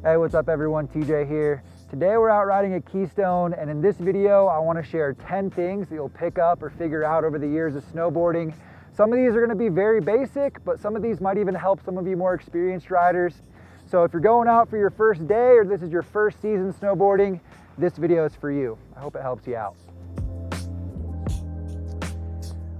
Hey, what's up everyone, TJ here. Today we're out riding a Keystone, and in this video I want to share 10 things that you'll pick up or figure out over the years of snowboarding. Some of these are going to be very basic, but some of these might even help some of you more experienced riders. So if you're going out for your first day or this is your first season snowboarding, this video is for you. I hope it helps you out.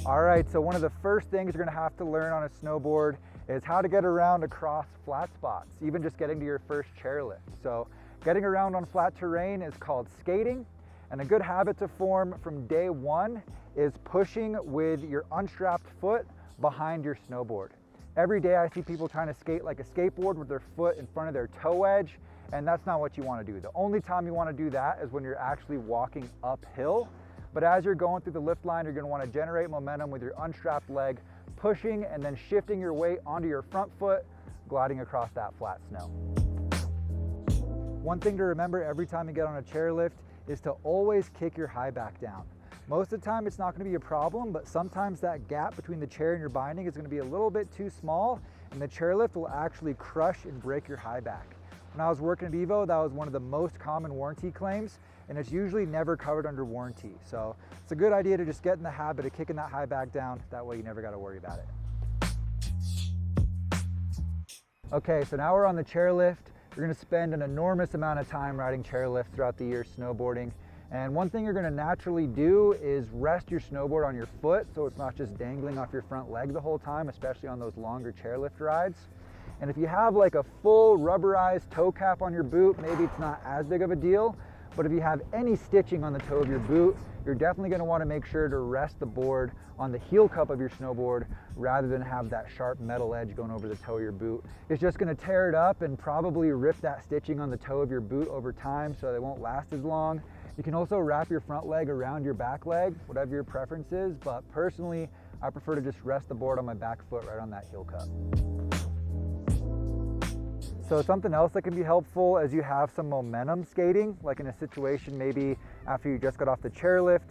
All right, so one of the first things you're going to have to learn on a snowboard is how to get around across flat spots, even just getting to your first chairlift. So getting around on flat terrain is called skating, and a good habit to form from day one is pushing with your unstrapped foot behind your snowboard. Every day I see people trying to skate like a skateboard with their foot in front of their toe edge, and that's not what you want to do. The only time you want to do that is when you're actually walking uphill. But as you're going through the lift line, you're going to want to generate momentum with your unstrapped leg, pushing and then shifting your weight onto your front foot, gliding across that flat snow. One thing to remember every time you get on a chairlift is to always kick your high back down. Most of the time it's not going to be a problem, but sometimes that gap between the chair and your binding is going to be a little bit too small, and the chairlift will actually crush and break your high back. When I was working at Evo, that was one of the most common warranty claims, and it's usually never covered under warranty. So it's a good idea to just get in the habit of kicking that high back down. That way you never got to worry about it. Okay, so now we're on the chairlift. You're going to spend an enormous amount of time riding chairlift throughout the year snowboarding. And one thing you're going to naturally do is rest your snowboard on your foot so it's not just dangling off your front leg the whole time, especially on those longer chairlift rides. And if you have like a full rubberized toe cap on your boot, maybe it's not as big of a deal. But if you have any stitching on the toe of your boot, you're definitely going to want to make sure to rest the board on the heel cup of your snowboard rather than have that sharp metal edge going over the toe of your boot. It's just going to tear it up and probably rip that stitching on the toe of your boot over time, so they won't last as long. You can also wrap your front leg around your back leg, whatever your preference is, but personally, I prefer to just rest the board on my back foot right on that heel cup. So something else that can be helpful as you have some momentum skating, like in a situation maybe after you just got off the chairlift,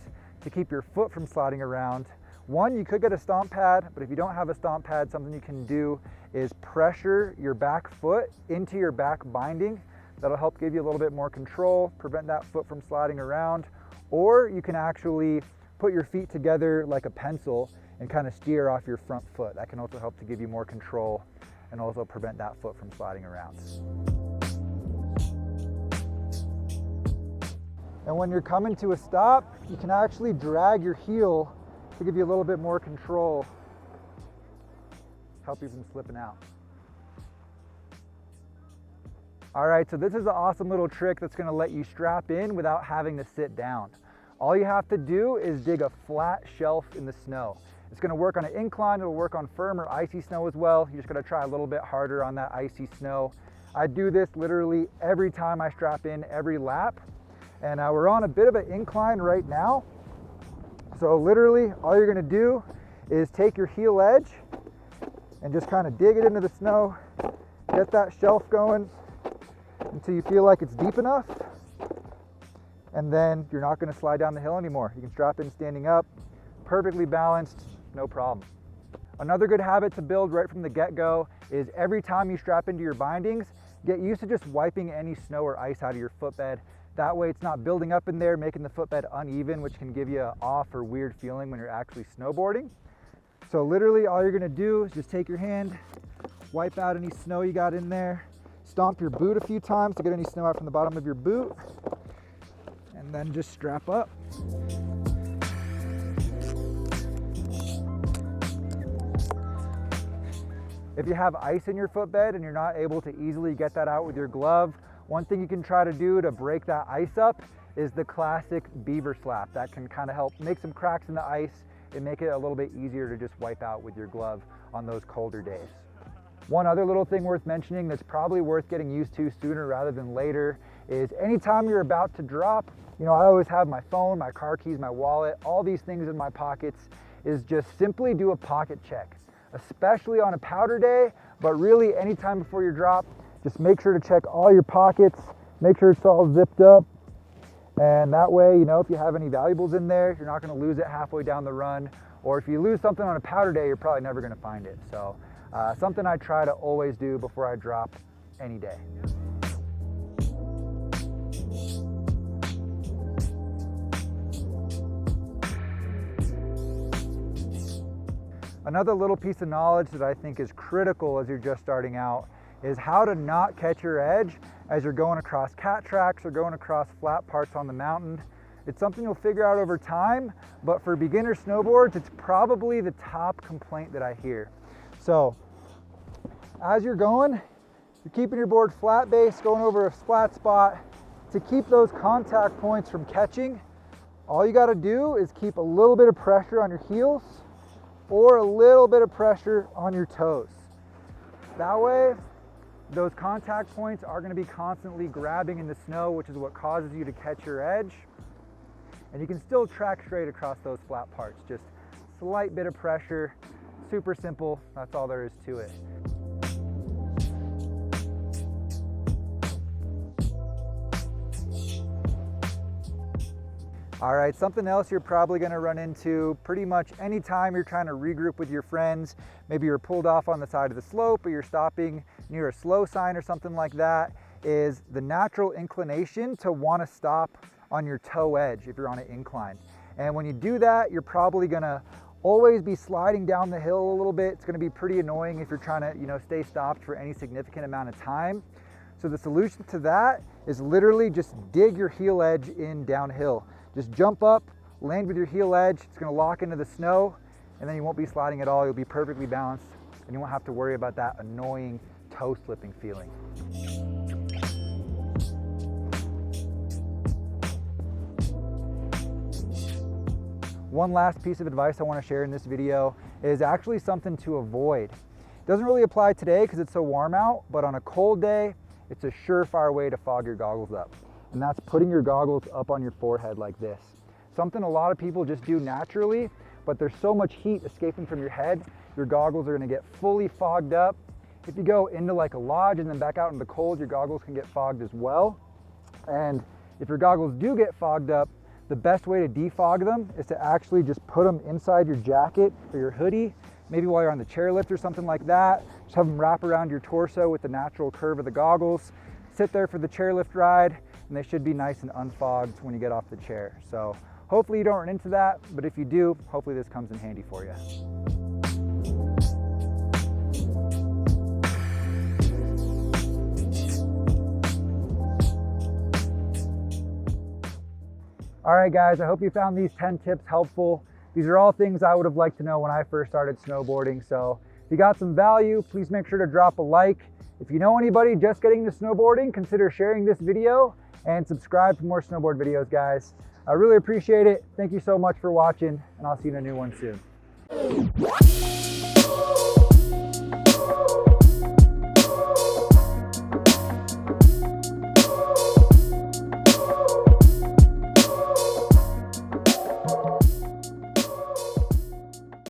to keep your foot from sliding around. One, you could get a stomp pad, but if you don't have a stomp pad, something you can do is pressure your back foot into your back binding. That'll help give you a little bit more control, prevent that foot from sliding around. Or you can actually put your feet together like a pencil and kind of steer off your front foot. That can also help to give you more control and also prevent that foot from sliding around. And when you're coming to a stop, you can actually drag your heel to give you a little bit more control, help you from slipping out. All right, so this is an awesome little trick that's going to let you strap in without having to sit down. All you have to do is dig a flat shelf in the snow. It's going to work on an incline, it'll work on firm or icy snow as well. You just got to try a little bit harder on that icy snow. I do this literally every time I strap in, every lap. And we're on a bit of an incline right now. So literally all you're going to do is take your heel edge and just kind of dig it into the snow, get that shelf going until you feel like it's deep enough, and then you're not going to slide down the hill anymore. You can strap in standing up, perfectly balanced, no problem. Another good habit to build right from the get-go is every time you strap into your bindings, get used to just wiping any snow or ice out of your footbed. That way it's not building up in there, making the footbed uneven, which can give you an off or weird feeling when you're actually snowboarding. So literally all you're going to do is just take your hand, wipe out any snow you got in there, stomp your boot a few times to get any snow out from the bottom of your boot, and then just strap up. If you have ice in your footbed and you're not able to easily get that out with your glove, one thing you can try to do to break that ice up is the classic beaver slap. That can kind of help make some cracks in the ice and make it a little bit easier to just wipe out with your glove on those colder days. One other little thing worth mentioning that's probably worth getting used to sooner rather than later is anytime you're about to drop, I always have my phone, my car keys, my wallet, all these things in my pockets, is just simply do a pocket check. Especially on a powder day, but really anytime before your drop, just make sure to check all your pockets, make sure it's all zipped up, and that way, if you have any valuables in there, you're not going to lose it halfway down the run, or if you lose something on a powder day, you're probably never going to find it. So something I try to always do before I drop any day. Another little piece of knowledge that I think is critical as you're just starting out is how to not catch your edge as you're going across cat tracks or going across flat parts on the mountain. It's something you'll figure out over time, but for beginner snowboards, it's probably the top complaint that I hear. So as you're going, you're keeping your board flat base, going over a flat spot. To keep those contact points from catching, all you gotta do is keep a little bit of pressure on your heels or a little bit of pressure on your toes. That way, those contact points are gonna be constantly grabbing in the snow, which is what causes you to catch your edge. And you can still track straight across those flat parts. Just slight bit of pressure, super simple, that's all there is to it. All right, something else you're probably gonna run into pretty much anytime you're trying to regroup with your friends. Maybe you're pulled off on the side of the slope or you're stopping near a slow sign or something like that, is the natural inclination to wanna stop on your toe edge if you're on an incline. And when you do that, you're probably gonna always be sliding down the hill a little bit. It's gonna be pretty annoying if you're trying to, stay stopped for any significant amount of time. So the solution to that is literally just dig your heel edge in downhill. Just jump up, land with your heel edge. It's gonna lock into the snow, and then you won't be sliding at all. You'll be perfectly balanced, and you won't have to worry about that annoying toe slipping feeling. One last piece of advice I want to share in this video is actually something to avoid. It doesn't really apply today because it's so warm out, but on a cold day, it's a surefire way to fog your goggles up. And that's putting your goggles up on your forehead like this. Something a lot of people just do naturally, but there's so much heat escaping from your head, your goggles are gonna get fully fogged up. If you go into like a lodge and then back out in the cold, your goggles can get fogged as well. And if your goggles do get fogged up, the best way to defog them is to actually just put them inside your jacket or your hoodie, maybe while you're on the chairlift or something like that. Just have them wrap around your torso with the natural curve of the goggles. Sit there for the chairlift ride, and they should be nice and unfogged when you get off the chair. So hopefully you don't run into that, but if you do, hopefully this comes in handy for you. All right, guys, I hope you found these 10 tips helpful. These are all things I would have liked to know when I first started snowboarding. So if you got some value, please make sure to drop a like. If you know anybody just getting into snowboarding, consider sharing this video and subscribe for more snowboard videos, guys. I really appreciate it. Thank you so much for watching, and I'll see you in a new one soon.